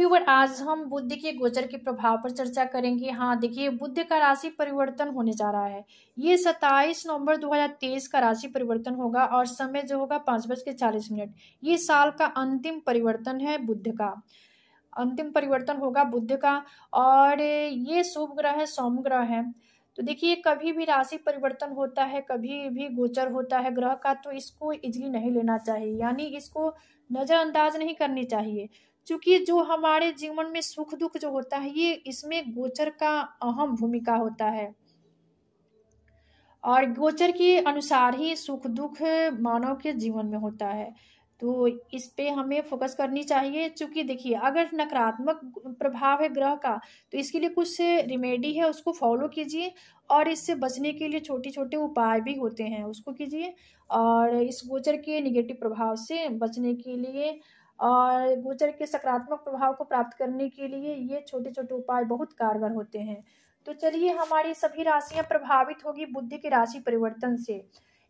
Viewer, आज हम बुध के गोचर के प्रभाव पर चर्चा करेंगे। हाँ देखिए, बुध का राशि परिवर्तन होने जा रहा है। ये 27 नवंबर 2023 का राशि परिवर्तन होगा और समय जो होगा 5:40। ये साल का अंतिम परिवर्तन है बुध का, अंतिम परिवर्तन होगा बुध का। और ये शुभ ग्रह है, सोम ग्रह है। तो देखिए, कभी भी राशि परिवर्तन होता है, कभी भी गोचर होता है ग्रह का, तो इसको इजीली नहीं लेना चाहिए, यानी इसको नजरअंदाज नहीं करनी चाहिए। क्योंकि जो हमारे जीवन में सुख दुख जो होता है, ये इसमें गोचर का अहम भूमिका होता है और गोचर के अनुसार ही सुख दुख मानव के जीवन में होता है। तो इस पे हमें फोकस करनी चाहिए। क्योंकि देखिए, अगर नकारात्मक प्रभाव है ग्रह का, तो इसके लिए कुछ रिमेडी है, उसको फॉलो कीजिए। और इससे बचने के लिए छोटे छोटे उपाय भी होते हैं, उसको कीजिए। और इस गोचर के निगेटिव प्रभाव से बचने के लिए और गोचर के सकारात्मक प्रभाव को प्राप्त करने के लिए ये छोटे छोटे उपाय बहुत कारगर होते हैं। तो चलिए, हमारी सभी राशियां प्रभावित होगी बुध के राशि परिवर्तन से,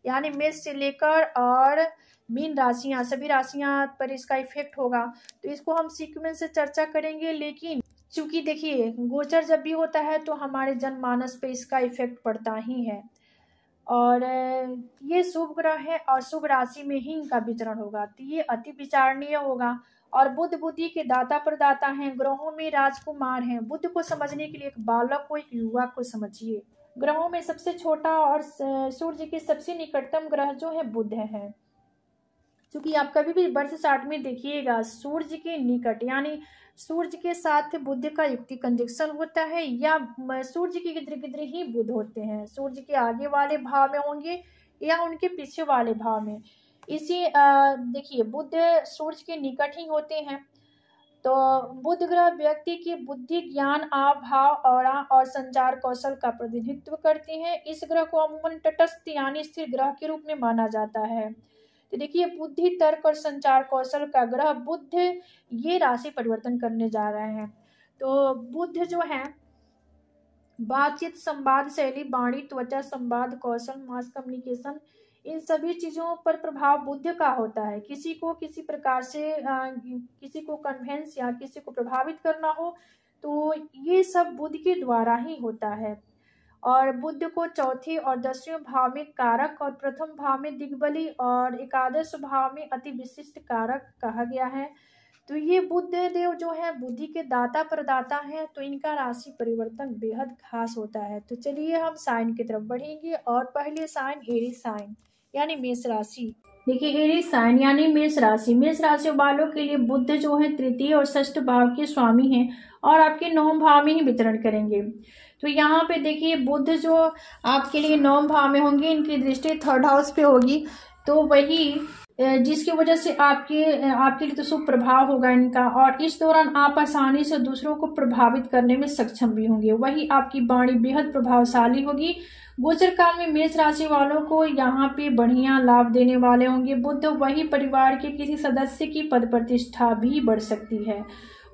यानी मेष से लेकर और मीन राशियां, सभी राशियां पर इसका इफेक्ट होगा। तो इसको हम सीक्वेंस से चर्चा करेंगे। लेकिन चूंकि देखिए, गोचर जब भी होता है तो हमारे जनमानस पे इसका इफेक्ट पड़ता ही है। और ये शुभ ग्रह है और शुभ राशि में ही इनका विचरण होगा, तो ये अति विचारणीय होगा। और बुध बुद्धि के दाता प्रदाता हैं, ग्रहों में राजकुमार हैं। बुध को समझने के लिए एक बालक को, एक युवा को समझिए। ग्रहों में सबसे छोटा और सूर्य के सबसे निकटतम ग्रह जो है बुध है। क्योंकि आप कभी भी बर्थ चार्ट में देखिएगा, सूर्य के निकट यानी सूर्य के साथ बुध का युक्ति कंजक्शन होता है, या सूर्य के गिद्र गिद्र ही बुध होते हैं। सूर्य के आगे वाले भाव में होंगे या उनके पीछे वाले भाव में। इसी देखिए, बुध सूर्य के निकट ही होते हैं। तो बुध ग्रह व्यक्ति की बुद्धि, ज्ञान, भाव, औरा और संचार कौशल का प्रतिनिधित्व करते हैं। इस ग्रह को अमूमन तटस्थ यानी स्थिर ग्रह के रूप में माना जाता है। तो देखिए, बुद्धि, तर्क और संचार कौशल का ग्रह बुध ये राशि परिवर्तन करने जा रहे हैं। तो बुध जो है बातचीत, संवाद शैली, वाणी, त्वचा संवाद कौशल, मास कम्युनिकेशन, इन सभी चीजों पर प्रभाव बुध का होता है। किसी को किसी प्रकार से किसी को कन्वेंस या किसी को प्रभावित करना हो, तो ये सब बुध के द्वारा ही होता है। और बुध को चौथे और 10वें भाव में कारक और प्रथम भाव में दिग्बली और एकादश भाव में अति विशिष्ट कारक कहा गया है। तो ये बुध देव जो है बुद्धि के दाता प्रदाता हैं, तो इनका राशि परिवर्तन बेहद खास होता है। तो चलिए, हम साइन की तरफ बढ़ेंगे। और पहले साइन एरीज साइन यानी मेष राशि। देखिए, एरीज साइन यानी मेष राशि। मेष राशि वालों के लिए बुध जो है तृतीय और षष्ठ भाव के स्वामी हैं और आपके 9वें भाव में ही विचरण करेंगे। तो यहाँ पे देखिए, बुध जो आपके लिए 9वें भाव में होंगे, इनकी दृष्टि 3rd हाउस पे होगी। तो वही जिसकी वजह से आपके लिए तो शुभ प्रभाव होगा इनका। और इस दौरान आप आसानी से दूसरों को प्रभावित करने में सक्षम भी होंगे। वही आपकी वाणी बेहद प्रभावशाली होगी। गोचर काल में मेष राशि वालों को यहाँ पे बढ़िया लाभ देने वाले होंगे बुध। वही परिवार के किसी सदस्य की पद प्रतिष्ठा भी बढ़ सकती है।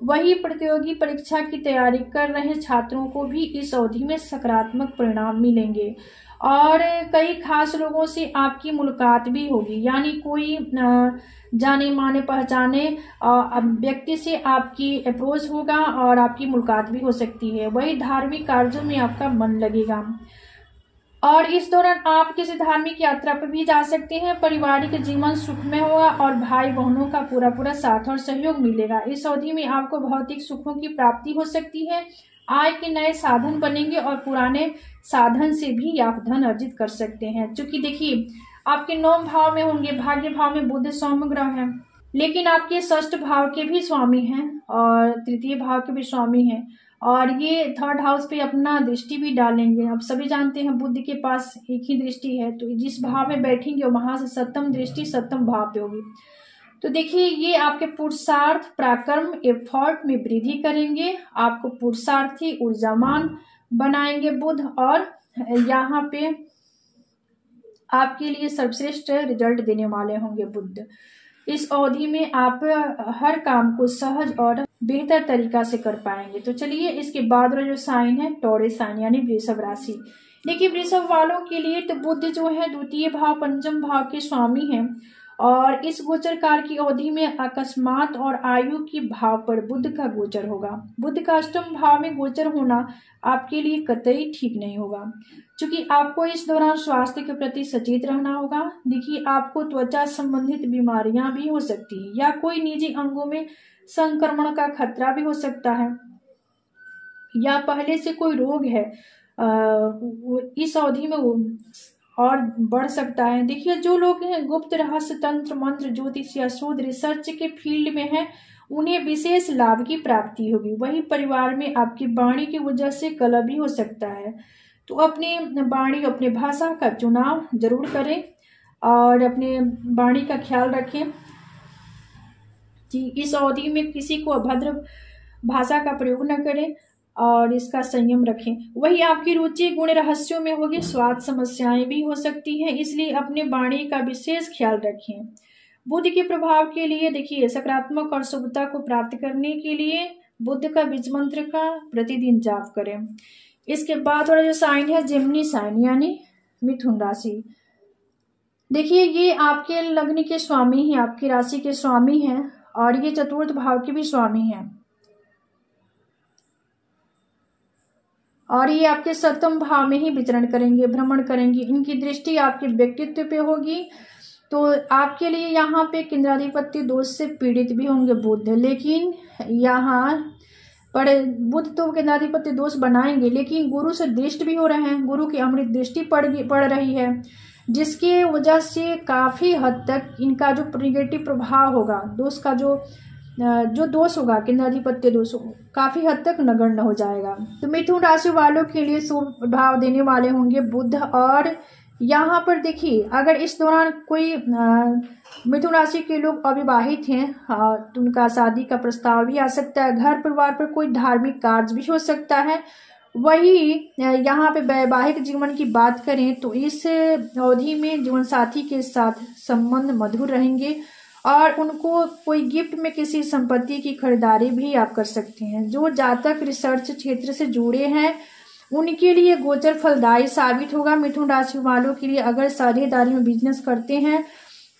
वही प्रतियोगी परीक्षा की तैयारी कर रहे छात्रों को भी इस अवधि में सकारात्मक परिणाम मिलेंगे। और कई खास लोगों से आपकी मुलाकात भी होगी, यानी कोई जाने माने पहचाने व्यक्ति से आपकी अप्रोच होगा और आपकी मुलाकात भी हो सकती है। वही धार्मिक कार्यों में आपका मन लगेगा और इस दौरान आप किसी धार्मिक यात्रा पर भी जा सकते हैं। पारिवारिक जीवन सुखमय होगा और भाई बहनों का पूरा साथ और सहयोग मिलेगा। इस अवधि में आपको भौतिक सुखों की प्राप्ति हो सकती है। आय के नए साधन बनेंगे और पुराने साधन से भी आप धन अर्जित कर सकते हैं। क्योंकि देखिए, आपके 9वें भाव में होंगे, भाग्य भाव में बुध सौम्य ग्रह है, लेकिन आपके षष्ठ भाव के भी स्वामी हैं और तृतीय भाव के भी स्वामी हैं और ये 3rd हाउस पे अपना दृष्टि भी डालेंगे। अब सभी जानते हैं बुध के पास एक ही दृष्टि है, तो जिस भाव में बैठेंगे वहां से 7वीं दृष्टि 7वें भाव पे होगी। तो देखिए, ये आपके पुरुषार्थ, पराक्रम, एफर्ट में वृद्धि करेंगे, आपको पुरुषार्थी, ऊर्जावान बनाएंगे बुध। और यहाँ पे आपके लिए सर्वश्रेष्ठ रिजल्ट देने वाले होंगे बुध। इस अवधि में आप हर काम को सहज और बेहतर तरीका से कर पाएंगे। तो चलिए, इसके बाद जो साइन है टॉरस साइन यानी वृषभ राशि। देखिए, वृषभ वालों के लिए तो बुध जो है द्वितीय भाव पंचम भाव के स्वामी हैं और इस गोचर काल की अवधि में अकस्मात और आयु के भाव पर बुध का गोचर होगा। बुध का अष्टम भाव में गोचर होना आपके लिए कतई ठीक नहीं होगा, क्योंकि आपको इस दौरान स्वास्थ्य के प्रति सचेत रहना होगा। देखिए, आपको त्वचा संबंधित बीमारियां भी हो सकती है या कोई निजी अंगों में संक्रमण का खतरा भी हो सकता है, या पहले से कोई रोग है इस अवधि में और बढ़ सकता है। देखिए, जो लोग हैं गुप्त रहस्य, तंत्र मंत्र, ज्योतिष या शोध रिसर्च के फील्ड में हैं, उन्हें विशेष लाभ की प्राप्ति होगी। वही परिवार में आपकी वाणी की वजह से कलह भी हो सकता है, तो अपनी वाणी, अपने भाषा का चुनाव जरूर करें और अपने वाणी का ख्याल रखें कि इस अवधि में किसी को अभद्र भाषा का प्रयोग न करें और इसका संयम रखें। वही आपकी रुचि गुण रहस्यों में होगी, स्वाद समस्याएं भी हो सकती हैं, इसलिए अपने वाणी का विशेष ख्याल रखें। बुध के प्रभाव के लिए देखिए, सकारात्मक और शुभता को प्राप्त करने के लिए बुध का बीज मंत्र का प्रतिदिन जाप करें। इसके बाद वाला जो साइन है जेमिनी साइन यानी मिथुन राशि। देखिए, ये आपके लग्न के स्वामी हैं, आपकी राशि के स्वामी हैं और ये चतुर्थ भाव के भी स्वामी हैं और ये आपके सप्तम भाव में ही विचरण करेंगे, भ्रमण करेंगे। इनकी दृष्टि आपके व्यक्तित्व पे होगी, तो आपके लिए यहाँ पे केंद्राधिपत्य दोष से पीड़ित भी होंगे बुध, लेकिन यहाँ पर बुध तो केंद्राधिपत्य दोष बनाएंगे, लेकिन गुरु से दृष्ट भी हो रहे हैं, गुरु की अमृत दृष्टि पड़ रही है, जिसके वजह से काफी हद तक इनका जो निगेटिव प्रभाव होगा, दोष का जो दोष होगा, केंद्राधिपत्य दोष काफी हद तक नगण्य हो जाएगा। तो मिथुन राशि वालों के लिए शुभ प्रभाव देने वाले होंगे बुध। और यहाँ पर देखिए, अगर इस दौरान कोई मिथुन राशि के लोग अविवाहित हैं तो उनका शादी का प्रस्ताव भी आ सकता है। घर परिवार पर कोई धार्मिक कार्य भी हो सकता है। वही यहाँ पे वैवाहिक जीवन की बात करें तो इस अवधि में जीवन साथी के साथ संबंध मधुर रहेंगे और उनको कोई गिफ्ट में किसी संपत्ति की खरीदारी भी आप कर सकते हैं। जो जातक रिसर्च क्षेत्र से जुड़े हैं उनके लिए गोचर फलदायी साबित होगा। मिथुन राशि वालों के लिए अगर साझेदारी में बिजनेस करते हैं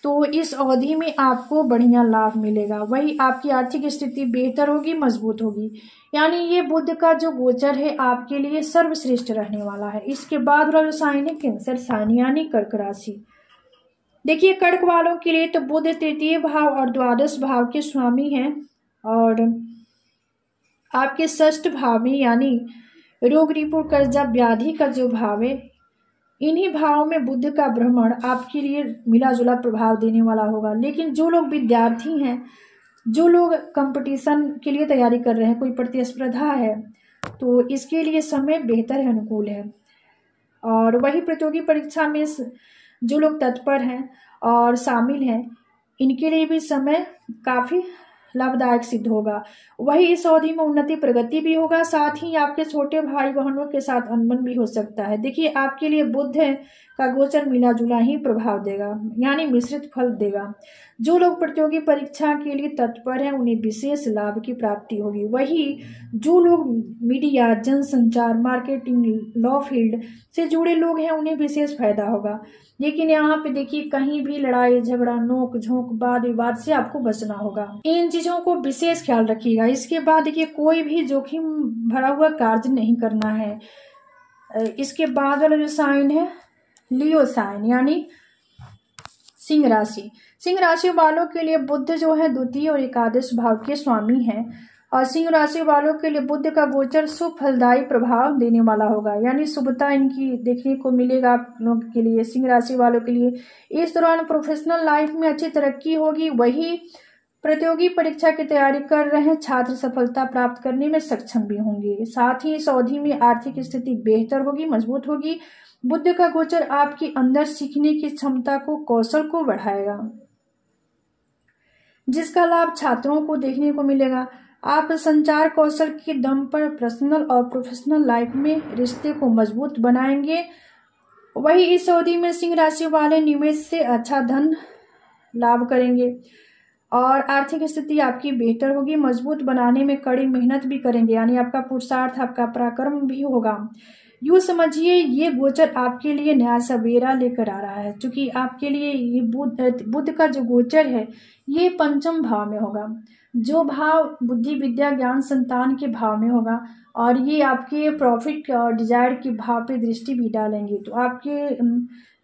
तो इस अवधि में आपको बढ़िया लाभ मिलेगा। वही आपकी आर्थिक स्थिति बेहतर होगी, मजबूत होगी। यानी ये बुध का जो गोचर है आपके लिए सर्वश्रेष्ठ रहने वाला है। इसके बाद वाला साइन है कैंसर साइन यानी कर्क राशि। देखिए, कर्क वालों के लिए तो बुध तृतीय भाव और द्वादश भाव के स्वामी हैं और आपके षष्ठ भाव में यानी रोग रिपु कर्जा व्याधि का जो भाव है, इन्हीं भावों में बुध का भ्रमण आपके लिए मिला जुला प्रभाव देने वाला होगा। लेकिन जो लोग विद्यार्थी हैं, जो लोग कंपटीशन के लिए तैयारी कर रहे हैं, कोई प्रतिस्पर्धा है, तो इसके लिए समय बेहतर है, अनुकूल है। और वही प्रतियोगी परीक्षा में जो लोग तत्पर हैं और शामिल हैं, इनके लिए भी समय काफी लाभदायक सिद्ध होगा। वही इस अवधि में उन्नति प्रगति भी होगा, साथ ही आपके छोटे भाई बहनों के साथ अनबन भी हो सकता है। देखिए, आपके लिए बुध का गोचर मिला जुला ही प्रभाव देगा, यानी मिश्रित फल देगा। जो लोग प्रतियोगी परीक्षा के लिए तत्पर हैं उन्हें विशेष लाभ की प्राप्ति होगी। वही जो लोग मीडिया, जनसंचार, मार्केटिंग, लॉ फील्ड से जुड़े लोग हैं उन्हें विशेष फायदा होगा। लेकिन यहाँ पे देखिए, कहीं भी लड़ाई झगड़ा, नोक झोंक, वाद विवाद से आपको बचना होगा। इन चीजों को विशेष ख्याल रखिएगा। इसके बाद देखिए, कोई भी जोखिम भरा हुआ कार्य नहीं करना है। इसके बाद वाला जो साइन है लियो साइन यानी सिंह राशि। सिंह राशि वालों के लिए बुध जो है द्वितीय और एकादश भाव के स्वामी हैं और सिंह राशि वालों के लिए बुध का गोचर शुभ फलदायी प्रभाव देने वाला होगा, यानी शुभता इनकी देखने को मिलेगा आप लोगों के लिए, सिंह राशि वालों के लिए। इस दौरान प्रोफेशनल लाइफ में अच्छी तरक्की होगी। वही प्रतियोगी परीक्षा की तैयारी कर रहे हैं छात्र सफलता प्राप्त करने में सक्षम भी होंगे। साथ ही इस अवधि में आर्थिक स्थिति बेहतर होगी, मजबूत होगी। बुध का गोचर आपके अंदर सीखने की क्षमता को, कौशल को बढ़ाएगा, जिसका लाभ छात्रों को देखने को मिलेगा। आप संचार कौशल के दम पर पर्सनल और प्रोफेशनल लाइफ में रिश्ते को मजबूत बनाएंगे। वही इस अवधि में सिंह राशि वाले निवेश से अच्छा धन लाभ करेंगे और आर्थिक स्थिति आपकी बेहतर होगी। मजबूत बनाने में कड़ी मेहनत भी करेंगे, यानी आपका पुरुषार्थ, आपका पराक्रम भी होगा। यूँ समझिए ये गोचर आपके लिए नया सवेरा लेकर आ रहा है, क्योंकि आपके लिए ये बुध का जो गोचर है ये पंचम भाव में होगा, जो भाव बुद्धि विद्या ज्ञान संतान के भाव में होगा, और ये आपके प्रॉफिट और डिजायर के भाव पे दृष्टि भी डालेंगे। तो आपके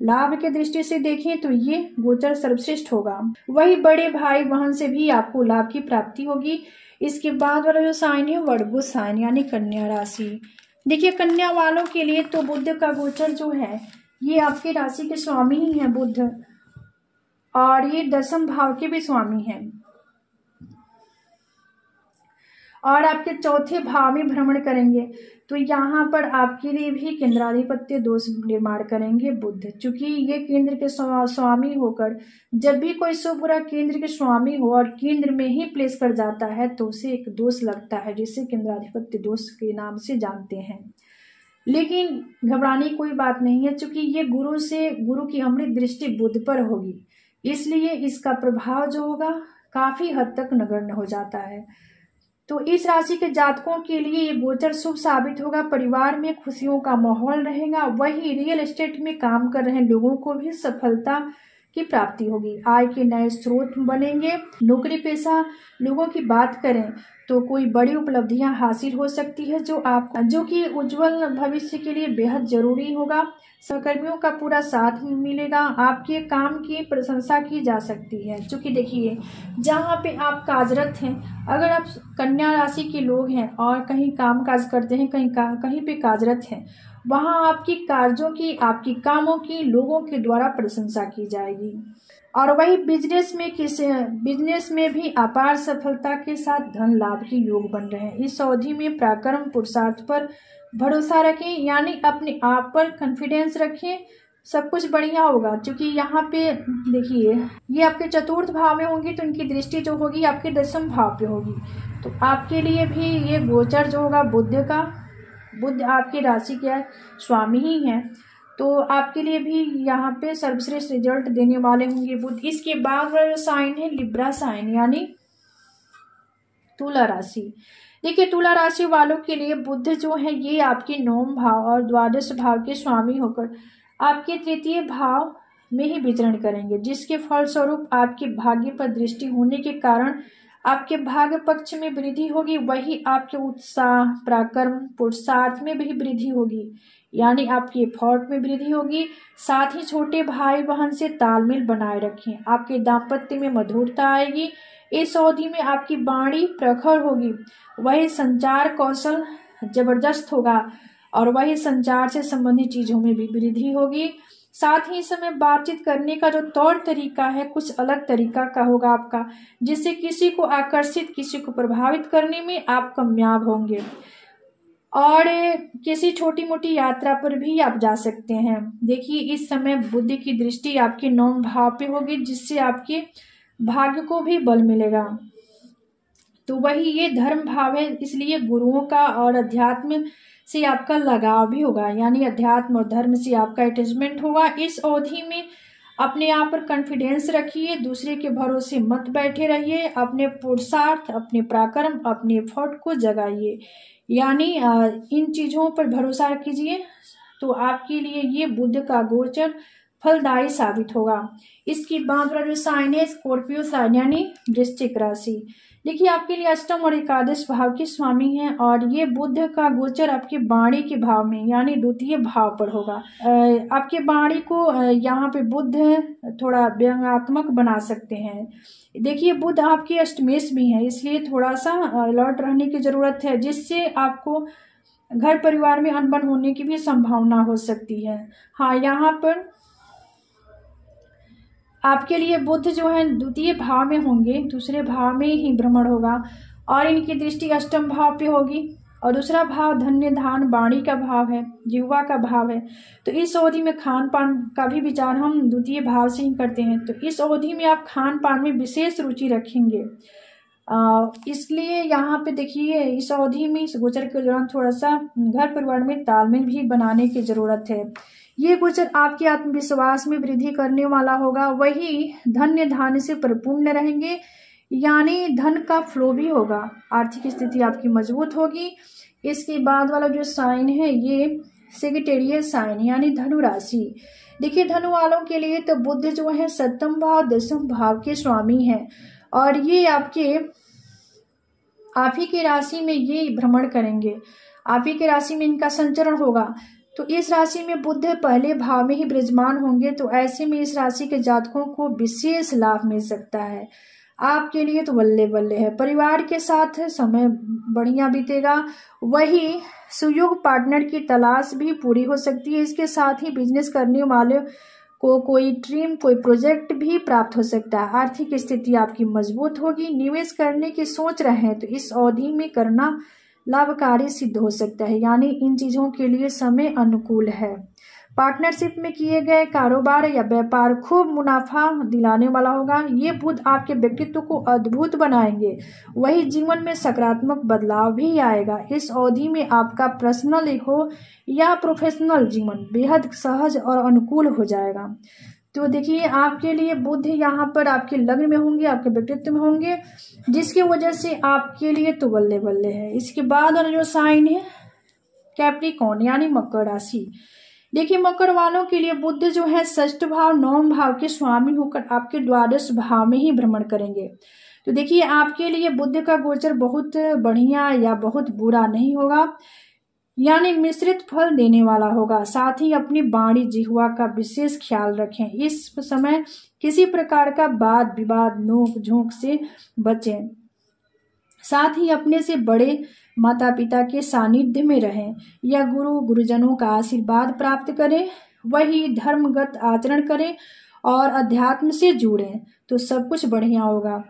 लाभ के दृष्टि से देखें तो ये गोचर सर्वश्रेष्ठ होगा। वही बड़े भाई बहन से भी आपको लाभ की प्राप्ति होगी। इसके बाद वाला जो साइन है वर्गो साइन यानी कन्या राशि। देखिए कन्या वालों के लिए तो बुध का गोचर जो है ये आपकी राशि के स्वामी ही है बुध, और ये 10वें भाव के भी स्वामी हैं, और आपके 4थे भाव में भ्रमण करेंगे। तो यहाँ पर आपके लिए भी केंद्राधिपत्य दोष निर्माण करेंगे बुध, चूंकि ये केंद्र के स्वामी होकर जब भी कोई शुभ ग्रह केंद्र के स्वामी हो और केंद्र में ही प्लेस कर जाता है तो उसे एक दोष लगता है, जिसे केंद्राधिपत्य दोष के नाम से जानते हैं। लेकिन घबराने की कोई बात नहीं है, चूंकि ये गुरु की अमृत दृष्टि बुध पर होगी, इसलिए इसका प्रभाव जो होगा काफी हद तक नगण्य हो जाता है। तो इस राशि के जातकों के लिए ये गोचर शुभ साबित होगा। परिवार में खुशियों का माहौल रहेगा। वही रियल एस्टेट में काम कर रहे लोगों को भी सफलता की प्राप्ति होगी। आय के नए स्रोत बनेंगे। नौकरी पेशा लोगों की बात करें तो कोई बड़ी उपलब्धियां हासिल हो सकती है, जो कि उज्जवल भविष्य के लिए बेहद जरूरी होगा। सहकर्मियों का पूरा साथ मिलेगा। आपके काम की प्रशंसा की जा सकती है, क्योंकि देखिए जहाँ पे आप कार्यरत हैं, अगर आप कन्या राशि के लोग हैं और कहीं काम काज करते हैं, कहीं पे कार्यरत हैं, वहाँ आपकी कार्यों की, आपकी कामों की लोगों के द्वारा प्रशंसा की जाएगी। और वही बिजनेस में भी अपार सफलता के साथ धन लाभ के योग बन रहे हैं। इस अवधि में पराक्रम पुरुषार्थ पर भरोसा रखें, यानी अपने आप पर कॉन्फिडेंस रखें, सब कुछ बढ़िया होगा। क्योंकि यहाँ पे देखिए ये आपके 4th भाव में होंगी तो इनकी दृष्टि जो होगी आपके 10वें भाव पे होगी। तो आपके लिए भी ये गोचर जो होगा बुध आपकी राशि के स्वामी ही हैं, तो आपके लिए भी यहाँ पे सर्वश्रेष्ठ रिजल्ट देने वाले होंगे बुध। इसके बाद वाला साइन है लिब्रा साइन यानी तुला राशि। देखिए तुला राशि वालों के लिए बुध जो है ये आपके 9वें भाव और 12वें भाव के स्वामी होकर आपके 3य भाव में ही विचरण करेंगे, जिसके फलस्वरूप आपके भाग्य पर दृष्टि होने के कारण आपके भाग्य पक्ष में वृद्धि होगी। वही आपके उत्साह पराक्रम पुरुषार्थ में भी वृद्धि होगी, यानी आपके एफर्ट में वृद्धि होगी। साथ ही छोटे भाई बहन से तालमेल बनाए रखें। आपके दाम्पत्य में मधुरता आएगी। इस अवधि में आपकी वाणी प्रखर होगी। वही संचार कौशल जबरदस्त होगा और वही संचार से संबंधित चीजों में भी वृद्धि होगी। साथ ही इस समय बातचीत करने का जो तौर तरीका है कुछ अलग तरीका का होगा आपका, जिससे किसी को आकर्षित, किसी को प्रभावित करने में आप कामयाब होंगे। और किसी छोटी मोटी यात्रा पर भी आप जा सकते हैं। देखिए इस समय बुद्धि की दृष्टि आपके 9वें भाव पे होगी, जिससे आपके भाग्य को भी बल मिलेगा। तो वही ये धर्म भाव है, इसलिए गुरुओं का और अध्यात्म से आपका लगाव भी होगा, यानी अध्यात्म और धर्म से आपका अटैचमेंट होगा। इस अवधि में अपने आप पर कॉन्फिडेंस रखिए, दूसरे के भरोसे मत बैठे रहिए, अपने पुरुषार्थ, अपने पराक्रम, अपने एफर्ट को जगाइए, यानी इन चीजों पर भरोसा कीजिए। तो आपके लिए ये बुध का गोचर फलदायी साबित होगा। इसकी बाद वाला जो साइन है स्कॉर्पियो साइन यानी वृश्चिक राशि। देखिए आपके लिए 8वें और 11वें भाव के स्वामी हैं और ये बुध का गोचर आपके वाणी के भाव में यानी 2य भाव पर होगा। आपके वाणी को यहाँ पे बुध थोड़ा व्यंग्यात्मक बना सकते हैं। देखिए बुध आपके अष्टमेश भी है, इसलिए थोड़ा सा अलर्ट रहने की जरूरत है, जिससे आपको घर परिवार में अनबन होने की भी संभावना हो सकती है। हाँ, यहाँ पर आपके लिए बुध जो है 2य भाव में होंगे, 2रे भाव में ही भ्रमण होगा और इनकी दृष्टि 8वें भाव पे होगी और 2रा भाव धन्य धान वाणी का भाव है, जिह्वा का भाव है। तो इस अवधि में खान पान का भी विचार हम 2य भाव से ही करते हैं। तो इस अवधि में आप खान पान में विशेष रुचि रखेंगे, इसलिए यहाँ पे देखिए इस अवधि में इस गोचर के दौरान थोड़ा सा घर परिवार में तालमेल भी बनाने की जरूरत है। ये गोचर आपके आत्मविश्वास में वृद्धि करने वाला होगा। वही धन्य धान्य से परिपूर्ण रहेंगे, यानी धन का फ्लो भी होगा, आर्थिक स्थिति आपकी मजबूत होगी। इसके बाद वाला जो साइन है ये सेगिटेरियस साइन यानी धनु राशि। देखिए धनु वालों के लिए तो बुध जो है सप्तम भाव दसम भाव के स्वामी हैं और ये आप ही की राशि में ये भ्रमण करेंगे, आप ही की राशि में इनका संचरण होगा। तो इस राशि में बुध पहले भाव में ही विराजमान होंगे, तो ऐसे में इस राशि के जातकों को विशेष लाभ मिल सकता है। आपके लिए तो बल्ले बल्ले है। परिवार के साथ समय बढ़िया बीतेगा। वही सुयोग पार्टनर की तलाश भी पूरी हो सकती है। इसके साथ ही बिजनेस करने वाले को कोई ड्रीम, कोई प्रोजेक्ट भी प्राप्त हो सकता है। आर्थिक स्थिति आपकी मजबूत होगी। निवेश करने की सोच रहे हैं तो इस अवधि में करना लाभकारी सिद्ध हो सकता है, यानी इन चीजों के लिए समय अनुकूल है। पार्टनरशिप में किए गए कारोबार या व्यापार खूब मुनाफा दिलाने वाला होगा। ये बुध आपके व्यक्तित्व को अद्भुत बनाएंगे। वही जीवन में सकारात्मक बदलाव भी आएगा। इस अवधि में आपका पर्सनल हो या प्रोफेशनल जीवन बेहद सहज और अनुकूल हो जाएगा। तो देखिए आपके लिए बुध यहाँ पर आपके लग्न में होंगे, आपके व्यक्तित्व में होंगे, जिसकी वजह से आपके लिए तो बल्ले बल्ले है। इसके बाद और जो साइन है कैप्रिकॉर्न यानी मकर राशि। देखिए मकर वालों के लिए बुध जो है षष्ठ भाव नवम भाव के स्वामी होकर आपके द्वादश भाव में ही भ्रमण करेंगे। तो देखिए आपके लिए बुध का गोचर बहुत बढ़िया या बहुत बुरा नहीं होगा, यानी मिश्रित फल देने वाला होगा। साथ ही अपनी वाणी जिह्वा का विशेष ख्याल रखें। इस समय किसी प्रकार का वाद विवाद नोक झोंक से बचें। साथ ही अपने से बड़े माता पिता के सानिध्य में रहें या गुरु गुरुजनों का आशीर्वाद प्राप्त करें। वही धर्मगत आचरण करें और अध्यात्म से जुड़ें तो सब कुछ बढ़िया होगा।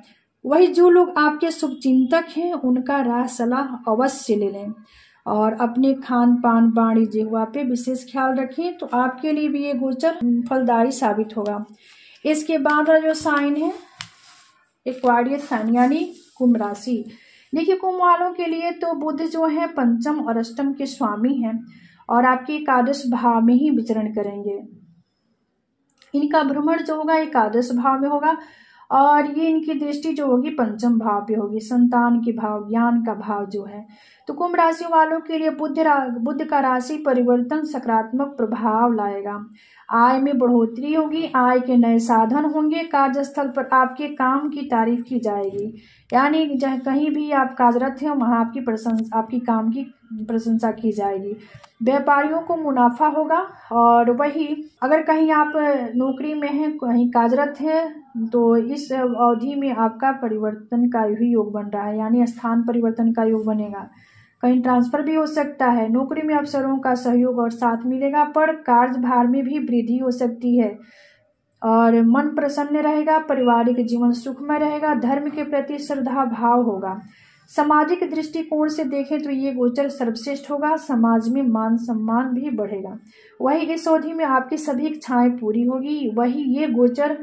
वही जो लोग आपके शुभचिंतक हैं उनका राह सलाह अवश्य ले लें और अपने खान पान वाणी जिह्वा पे विशेष ख्याल रखें, तो आपके लिए भी ये गोचर फलदायी साबित होगा। इसके बाद जो साइन है एक्वारियस साइन यानी कुंभ राशि। देखिए कुंभ वालों के लिए तो बुध जो है पंचम और अष्टम के स्वामी हैं और आपके एकादश भाव में ही विचरण करेंगे। इनका भ्रमण जो होगा एकादश भाव में होगा और ये इनकी दृष्टि जो होगी पंचम भाव पे होगी, संतान के भाव, ज्ञान का भाव जो है। तो कुंभ राशि वालों के लिए बुध का राशि परिवर्तन सकारात्मक प्रभाव लाएगा। आय में बढ़ोतरी होगी, आय के नए साधन होंगे। कार्यस्थल पर आपके काम की तारीफ की जाएगी, यानी जहाँ कहीं भी आप कार्यरत हैं वहाँ आपकी काम की प्रशंसा की जाएगी। व्यापारियों को मुनाफा होगा और वही अगर कहीं आप नौकरी में हैं, कहीं कार्यरत हैं, तो इस अवधि में आपका परिवर्तन का भी योग बन रहा है, यानी स्थान परिवर्तन का योग बनेगा। कहीं ट्रांसफर भी हो सकता है। नौकरी में अफसरों का सहयोग और साथ मिलेगा, पर कार्यभार में भी वृद्धि हो सकती है और मन प्रसन्न रहेगा। पारिवारिक जीवन सुखमय रहेगा। धर्म के प्रति श्रद्धा भाव होगा। सामाजिक दृष्टिकोण से देखें तो ये गोचर सर्वश्रेष्ठ होगा। समाज में मान सम्मान भी बढ़ेगा। वही इस अवधि में आपकी सभी इच्छाएं पूरी होगी। वही ये गोचर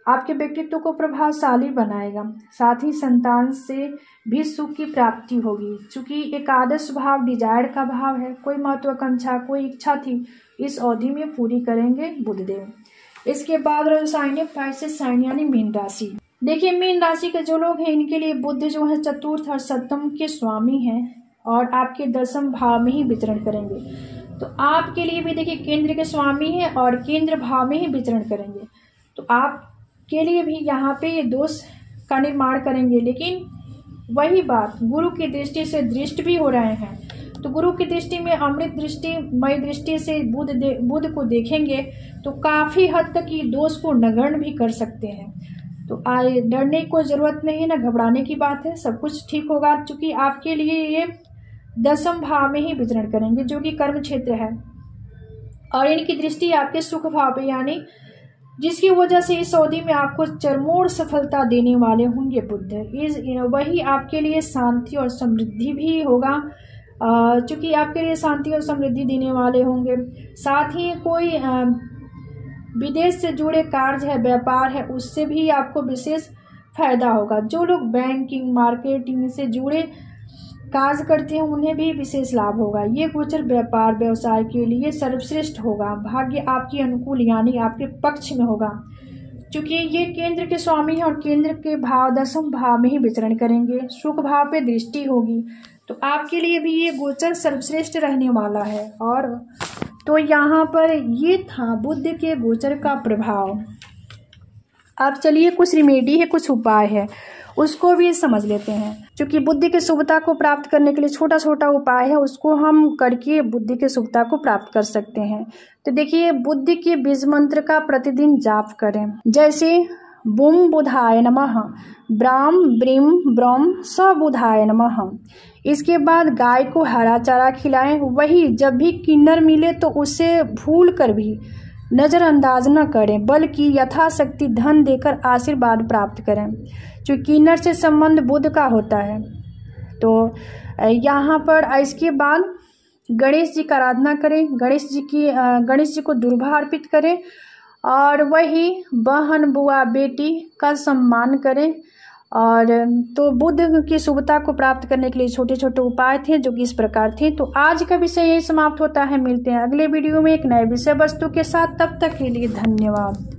आपके व्यक्तित्व को प्रभावशाली बनाएगा। साथ ही संतान से भी सुख की प्राप्ति होगी। चूंकि एकादश भाव डिजायर का भाव है, कोई महत्वाकांक्षा, कोई इच्छा थी, इस अवधि में पूरी करेंगे बुधदेव। इसके बाद साइन है पाइसेस साइन यानी मीन राशि। देखिए मीन राशि के जो लोग हैं इनके लिए बुध जो है चतुर्थ और सप्तम के स्वामी हैं और आपके दसम भाव में ही विचरण करेंगे। तो आपके लिए भी देखिए केंद्र के स्वामी हैं और केंद्र भाव में ही विचरण करेंगे, तो आपके लिए भी यहाँ पे ये दोष का निर्माण करेंगे। लेकिन वही बात गुरु की दृष्टि से दृष्ट भी हो रहे हैं, तो गुरु की दृष्टि में अमृत दृष्टि मय दृष्टि से बुध को देखेंगे तो काफी हद तक ये दोष को नगण्य भी कर सकते हैं। तो डरने को जरूरत नहीं है, ना घबराने की बात है, सब कुछ ठीक होगा। चूंकि आपके लिए ये दसम भाव में ही विचरण करेंगे जो कि कर्म क्षेत्र है और इनकी दृष्टि आपके सुख भाव पे, यानी जिसकी वजह से इस अवधि में आपको चरमोर सफलता देने वाले होंगे बुध। वही आपके लिए शांति और समृद्धि भी होगा, चूंकि आपके लिए शांति और समृद्धि देने वाले होंगे। साथ ही कोई विदेश से जुड़े कार्य है, व्यापार है, उससे भी आपको विशेष फायदा होगा। जो लोग बैंकिंग मार्केटिंग से जुड़े कार्य करते हैं उन्हें भी विशेष लाभ होगा। ये गोचर व्यापार व्यवसाय के लिए सर्वश्रेष्ठ होगा। भाग्य आपके अनुकूल यानी आपके पक्ष में होगा। क्योंकि ये केंद्र के स्वामी हैं और केंद्र के भाव दसम भाव में ही विचरण करेंगे। सुख भाव पे दृष्टि होगी। तो आपके लिए भी ये गोचर सर्वश्रेष्ठ रहने वाला है। और तो यहाँ पर ये था बुध के गोचर का प्रभाव। अब चलिए कुछ रिमेडी है, कुछ उपाय है, उसको भी समझ लेते हैं। क्योंकि बुद्धि की शुभता को प्राप्त करने के लिए छोटा छोटा उपाय है, उसको हम करके बुद्धि की शुभता को प्राप्त कर सकते हैं। तो देखिए, बुद्धि के बीज मंत्र का प्रतिदिन जाप करें। जैसे बुम बुधाय नमः, ब्राम ब्रीम ब्रह्म स बुधाय नमः। इसके बाद गाय को हरा चारा खिलाएं। वही जब भी किन्नर मिले तो उसे भूल कर भी नज़रअंदाज न करें, बल्कि यथाशक्ति धन देकर आशीर्वाद प्राप्त करें। जो किन्नर से संबंध बुध का होता है। तो यहाँ पर इसके बाद गणेश जी का आराधना करें, गणेश जी को दुर्वा अर्पित करें, और वही बहन बुआ बेटी का सम्मान करें। और तो बुध की शुभता को प्राप्त करने के लिए छोटे छोटे उपाय थे जो कि इस प्रकार थे। तो आज का विषय यही समाप्त होता है। मिलते हैं अगले वीडियो में एक नए विषय वस्तु के साथ। तब तक के लिए धन्यवाद।